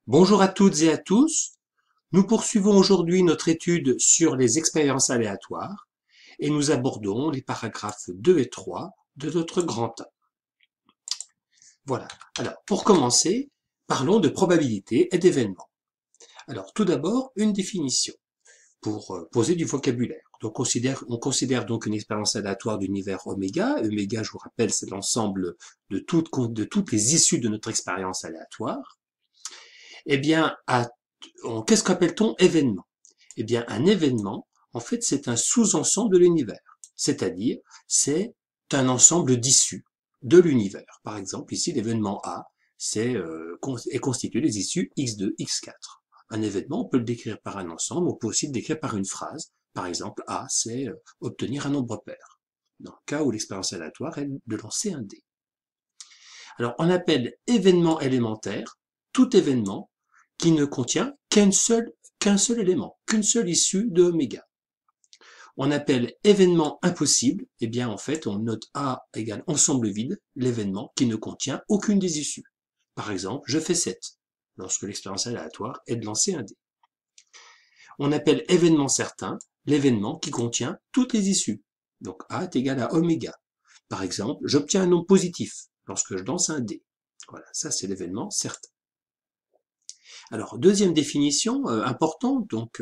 Bonjour à toutes et à tous. Nous poursuivons aujourd'hui notre étude sur les expériences aléatoires et nous abordons les paragraphes 2 et 3 de notre grand A. Voilà. Alors, pour commencer, parlons de probabilité et d'événements. Alors, tout d'abord, une définition pour poser du vocabulaire. Donc, on considère donc une expérience aléatoire d'univers oméga. Oméga, je vous rappelle, c'est l'ensemble de toutes les issues de notre expérience aléatoire. Eh bien, qu'est-ce qu'appelle-t-on événement? Eh bien, un événement, en fait, c'est un sous-ensemble de l'univers. C'est-à-dire, c'est un ensemble d'issues de l'univers. Par exemple, ici, l'événement A, est constitué des issues x2, x4. Un événement, on peut le décrire par un ensemble, on peut aussi le décrire par une phrase. Par exemple, A, c'est obtenir un nombre pair. Dans le cas où l'expérience aléatoire est de lancer un dé. Alors, on appelle événement élémentaire tout événement qui ne contient qu'un seul élément, qu'une seule issue de oméga. On appelle événement impossible, eh bien en fait on note A égale ensemble vide, l'événement qui ne contient aucune des issues. Par exemple, je fais 7, lorsque l'expérience aléatoire est de lancer un dé. On appelle événement certain l'événement qui contient toutes les issues. Donc A est égal à oméga. Par exemple, j'obtiens un nombre positif lorsque je lance un dé. Voilà, ça c'est l'événement certain. Alors, deuxième définition importante, donc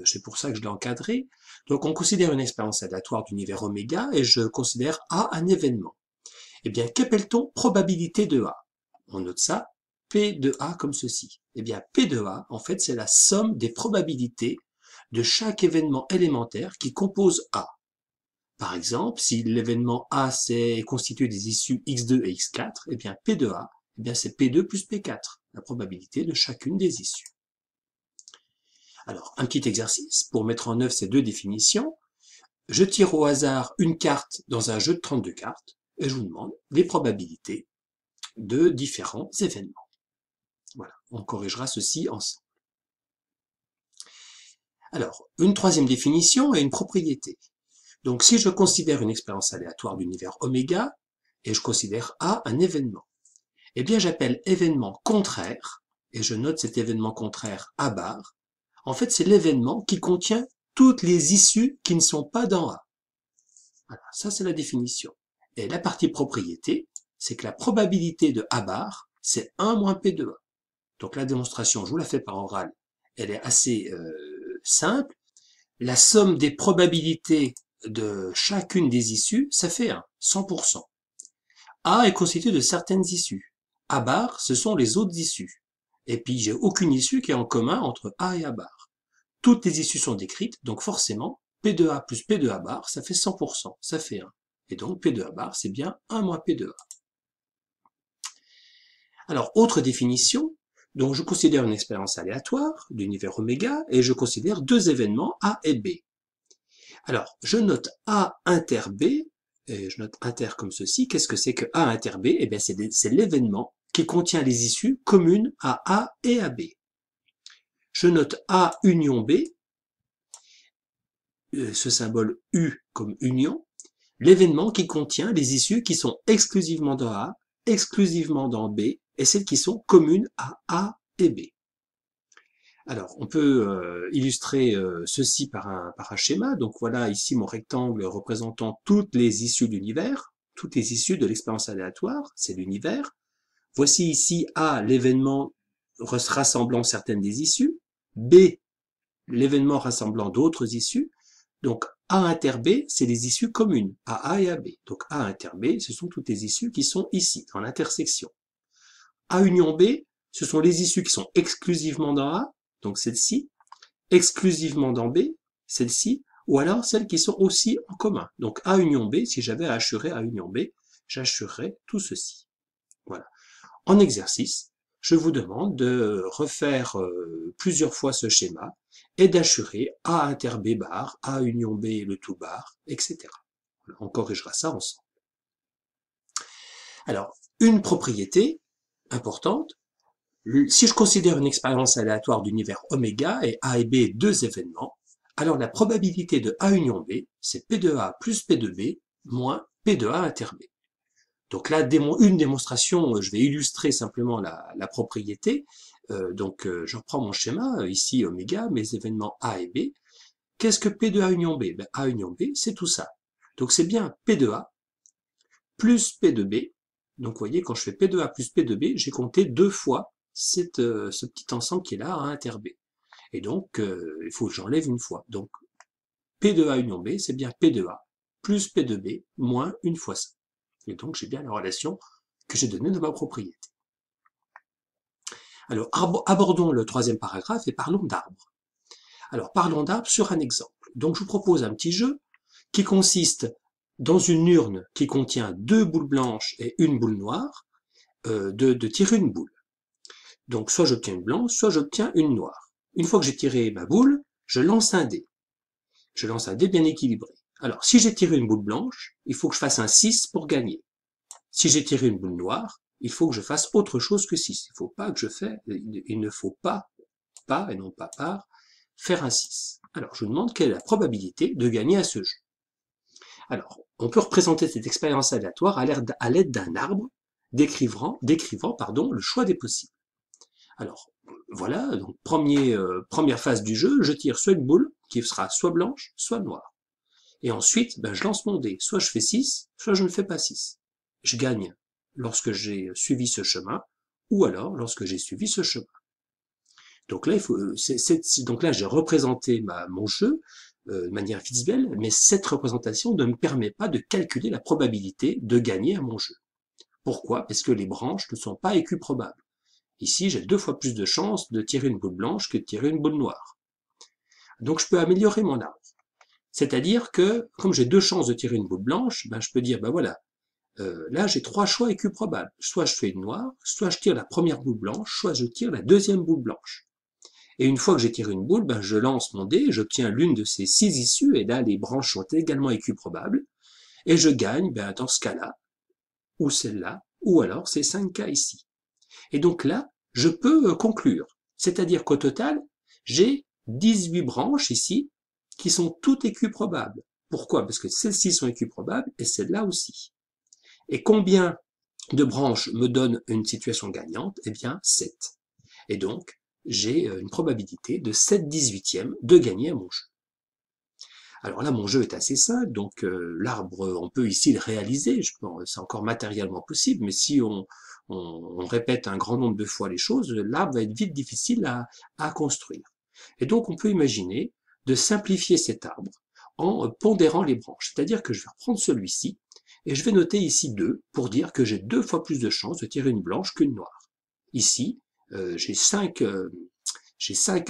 c'est pour ça que je l'ai encadré. Donc, on considère une expérience aléatoire d'univers oméga et je considère A un événement. Eh bien, qu'appelle-t-on probabilité de A? On note ça, P de A comme ceci. Eh bien, P de A, en fait, c'est la somme des probabilités de chaque événement élémentaire qui compose A. Par exemple, si l'événement A est constitué des issues x2 et x4, eh bien P de A, eh bien c'est P2 plus P4, la probabilité de chacune des issues. Alors, un petit exercice pour mettre en œuvre ces deux définitions. Je tire au hasard une carte dans un jeu de 32 cartes et je vous demande les probabilités de différents événements. Voilà, on corrigera ceci ensemble. Alors, une troisième définition est une propriété. Donc, si je considère une expérience aléatoire d'univers oméga, et je considère A un événement, eh bien, j'appelle événement contraire, et je note cet événement contraire A bar. En fait, c'est l'événement qui contient toutes les issues qui ne sont pas dans A. Voilà, ça c'est la définition. Et la partie propriété, c'est que la probabilité de A bar, c'est 1 moins P de A. Donc la démonstration, je vous la fais par oral, elle est assez simple. La somme des probabilités de chacune des issues, ça fait 1, 100%. A est constitué de certaines issues. A bar, ce sont les autres issues. Et puis, j'ai aucune issue qui est en commun entre A et A bar. Toutes les issues sont décrites, donc forcément, P de A plus P de A bar, ça fait 100%, ça fait 1. Et donc, P de A bar, c'est bien 1 moins P de A. Alors, autre définition, donc je considère une expérience aléatoire d'univers oméga, et je considère deux événements A et B. Alors, je note A inter B, et je note inter comme ceci. Qu'est-ce que c'est que A inter B? Eh bien, c'est l'événement qui contient les issues communes à A et à B. Je note A union B, ce symbole U comme union, l'événement qui contient les issues qui sont exclusivement dans A, exclusivement dans B, et celles qui sont communes à A et B. Alors, on peut illustrer ceci par un schéma. Donc voilà ici mon rectangle représentant toutes les issues de l'univers, toutes les issues de l'expérience aléatoire, c'est l'univers. Voici ici A, l'événement rassemblant certaines des issues, B, l'événement rassemblant d'autres issues. Donc A inter B, c'est les issues communes à A et à B. Donc A inter B, ce sont toutes les issues qui sont ici, dans l'intersection. A union B, ce sont les issues qui sont exclusivement dans A, donc celle-ci, exclusivement dans B, celle-ci, ou alors celles qui sont aussi en commun. Donc A union B, si j'avais à assurer A union B, j'assurerais tout ceci. Voilà. En exercice, je vous demande de refaire plusieurs fois ce schéma et d'assurer A inter B bar, A union B le tout bar, etc. On corrigera ça ensemble. Alors, une propriété importante, si je considère une expérience aléatoire d'univers oméga et A et B deux événements, alors la probabilité de A union B, c'est P de A plus P de B moins P de A inter B. Donc là, une démonstration, je vais illustrer simplement la propriété. Je reprends mon schéma, ici oméga, mes événements A et B. Qu'est-ce que P de A union B? Ben, A union B, c'est tout ça. Donc c'est bien P de A plus P de B. Donc vous voyez, quand je fais P de A plus P de B, j'ai compté 2 fois ce petit ensemble qui est là, A inter B. Et donc, il faut que j'enlève une fois. Donc, P de A union B, c'est bien P de A plus P de B moins une fois ça. Et donc, j'ai bien la relation que j'ai donnée de ma propriété. Alors, abordons le troisième paragraphe et parlons d'arbres. Alors, parlons d'arbres sur un exemple. Donc, je vous propose un petit jeu qui consiste dans une urne qui contient 2 boules blanches et une boule noire, de tirer une boule. Donc, soit j'obtiens une blanche, soit j'obtiens une noire. Une fois que j'ai tiré ma boule, je lance un dé. Je lance un dé bien équilibré. Alors, si j'ai tiré une boule blanche, il faut que je fasse un 6 pour gagner. Si j'ai tiré une boule noire, il faut que je fasse autre chose que 6. Il ne faut pas et non pas par, faire un 6. Alors, je vous demande quelle est la probabilité de gagner à ce jeu. Alors, on peut représenter cette expérience aléatoire à l'aide d'un arbre décrivant le choix des possibles. Alors, voilà, donc première phase du jeu, je tire soit une boule qui sera soit blanche, soit noire. Et ensuite, je lance mon dé. Soit je fais 6, soit je ne fais pas 6. Je gagne lorsque j'ai suivi ce chemin, ou alors lorsque j'ai suivi ce chemin. Donc là, j'ai représenté mon jeu de manière visuelle, mais cette représentation ne me permet pas de calculer la probabilité de gagner à mon jeu. Pourquoi? Parce que les branches ne sont pas équiprobables. Ici, j'ai 2 fois plus de chances de tirer une boule blanche que de tirer une boule noire. Donc je peux améliorer mon arbre. C'est-à-dire que, comme j'ai 2 chances de tirer une boule blanche, je peux dire, voilà, là j'ai 3 choix équiprobables. Soit je fais une noire, soit je tire la première boule blanche, soit je tire la deuxième boule blanche. Et une fois que j'ai tiré une boule, je lance mon dé, j'obtiens l'une de ces 6 issues, et là les branches sont également équiprobables, et je gagne dans ce cas-là, ou celle-là, ou alors ces 5 cas ici. Et donc là, je peux conclure. C'est-à-dire qu'au total, j'ai 18 branches ici qui sont toutes équiprobables. Pourquoi? Parce que celles-ci sont équiprobables et celles-là aussi. Et combien de branches me donnent une situation gagnante? Eh bien, 7. Et donc, j'ai une probabilité de 7/18 de gagner à mon jeu. Alors là, mon jeu est assez simple, donc l'arbre, on peut ici le réaliser, c'est encore matériellement possible, mais si on répète un grand nombre de fois les choses, l'arbre va être vite difficile à construire. Et donc, on peut imaginer de simplifier cet arbre en pondérant les branches. C'est-à-dire que je vais reprendre celui-ci, et je vais noter ici 2 pour dire que j'ai 2 fois plus de chances de tirer une blanche qu'une noire. Ici, j'ai 5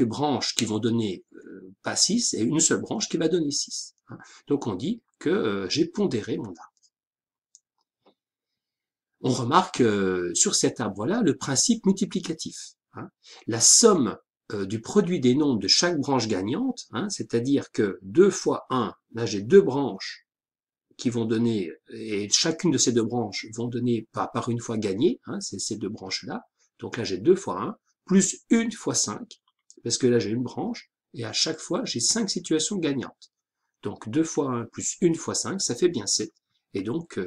branches qui vont donner pas 6 et une seule branche qui va donner 6. Donc on dit que j'ai pondéré mon arbre. On remarque sur cet arbre-là le principe multiplicatif. La somme du produit des nombres de chaque branche gagnante, c'est-à-dire que 2 fois 1, là j'ai 2 branches qui vont donner, et chacune de ces 2 branches vont donner par une fois gagné, c'est ces 2 branches-là. Donc là j'ai 2 fois 1, plus 1 fois 5, parce que là j'ai une branche, et à chaque fois j'ai 5 situations gagnantes. Donc 2 fois 1 plus 1 fois 5, ça fait bien 7. Et donc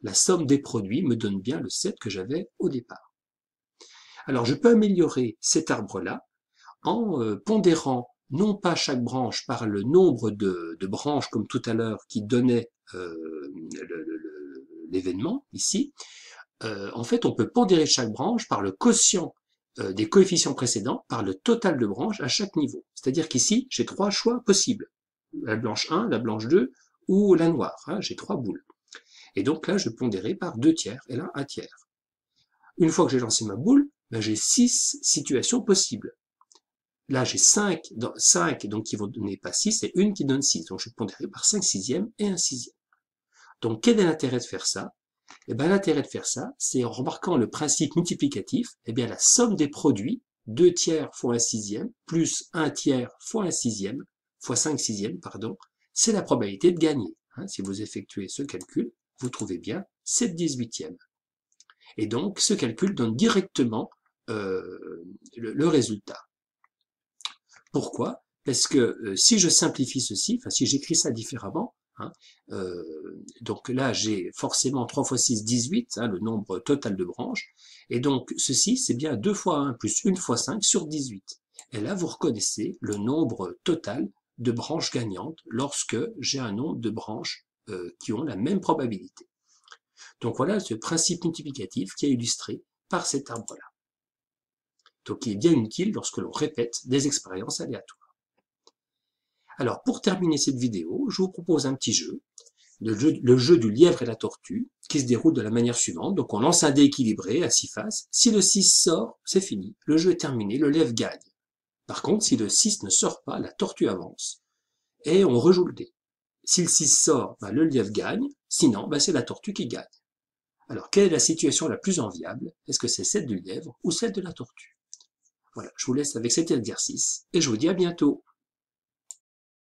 la somme des produits me donne bien le 7 que j'avais au départ. Alors je peux améliorer cet arbre-là en pondérant non pas chaque branche par le nombre de branches comme tout à l'heure qui donnait l'événement ici. En fait, on peut pondérer chaque branche par le quotient des coefficients précédents par le total de branches à chaque niveau. C'est-à-dire qu'ici, j'ai 3 choix possibles. La blanche 1, la blanche 2 ou la noire. J'ai 3 boules. Et donc là, je vais pondérer par 2 tiers et là, 1 tiers. Une fois que j'ai lancé ma boule, j'ai 6 situations possibles. Là, j'ai 5 donc qui vont donner pas 6 et une qui donne 6. Donc, je vais pondérer par 5 sixièmes et 1 sixième. Donc, quel est l'intérêt de faire ça? Eh bien, l'intérêt de faire ça, c'est en remarquant le principe multiplicatif, eh bien, la somme des produits, 2 tiers fois 1 sixième, plus 1 tiers fois 1 sixième, fois 5 sixièmes, pardon, c'est la probabilité de gagner. Si vous effectuez ce calcul, vous trouvez bien 7/18. Et donc, ce calcul donne directement le résultat. Pourquoi? Parce que si je simplifie ceci, si j'écris ça différemment, Hein. Donc là, j'ai forcément 3 fois 6, 18, hein, le nombre total de branches. Et donc, ceci, c'est bien 2 fois 1 plus 1 fois 5 sur 18. Et là, vous reconnaissez le nombre total de branches gagnantes lorsque j'ai un nombre de branches qui ont la même probabilité. Donc voilà ce principe multiplicatif qui est illustré par cet arbre-là. Donc il est bien utile lorsque l'on répète des expériences aléatoires. Alors pour terminer cette vidéo, je vous propose un petit jeu, le jeu du lièvre et la tortue, qui se déroule de la manière suivante. Donc on lance un dé équilibré à 6 faces. Si le 6 sort, c'est fini. Le jeu est terminé, le lièvre gagne. Par contre, si le 6 ne sort pas, la tortue avance. Et on rejoue le dé. Si le 6 sort, le lièvre gagne. Sinon, c'est la tortue qui gagne. Alors, quelle est la situation la plus enviable? Est-ce que c'est celle du lièvre ou celle de la tortue? Voilà, je vous laisse avec cet exercice et je vous dis à bientôt.